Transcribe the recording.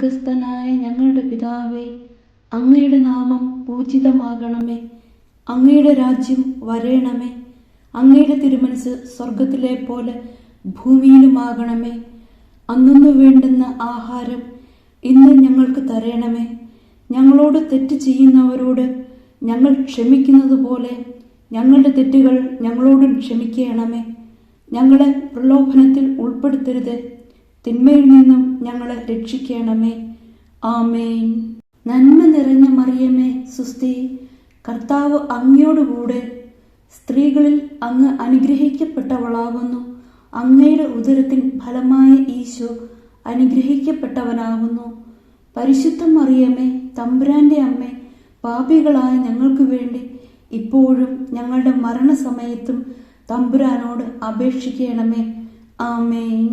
സ്വർഗസ്ഥനായ ഞങ്ങളുടെ പിതാവേ, അങ്ങയുടെ നാമം പൂജിതമാകണമേ. അങ്ങയുടെ രാജ്യം വരേണമേ. അങ്ങയുടെ തിരുമനസ് സ്വർഗത്തിലെ പോലെ ഭൂമിയിലുമാകണമേ. അന്നു വേണ്ടുന്ന ആഹാരം ഇന്ന് ഞങ്ങൾക്ക് തരണമേ. ഞങ്ങളോട് തെറ്റ് ചെയ്യുന്നവരോട് ഞങ്ങൾ ക്ഷമിക്കുന്നത് പോലെ ഞങ്ങളുടെ തെറ്റുകൾ ഞങ്ങളോടും ക്ഷമിക്കണമേ. ഞങ്ങളെ പ്രലോഭനത്തിൽ ഉൾപ്പെടുത്തരുത്, തിന്മയിൽ നിന്നും ഞങ്ങളെ രക്ഷിക്കണമേ. ആമേൻ. നന്മ നിറഞ്ഞ മറിയമേ, സുസ്തി, കർത്താവ് അങ്ങയോടുകൂടെ സ്ത്രീകളിൽ അങ്ങ് അനുഗ്രഹിക്കപ്പെട്ടവളാകുന്നു. അങ്ങയുടെ ഉദരത്തിൻ ഫലമായ ഈശോ അനുഗ്രഹിക്കപ്പെട്ടവനാകുന്നു. പരിശുദ്ധ മറിയമേ, തമ്പുരാന്റെ അമ്മേ, പാപികളായ ഞങ്ങൾക്ക് വേണ്ടി ഇപ്പോഴും ഞങ്ങളുടെ മരണസമയത്തും തമ്പുരാനോട് അപേക്ഷിക്കണമേ. ആമേൻ.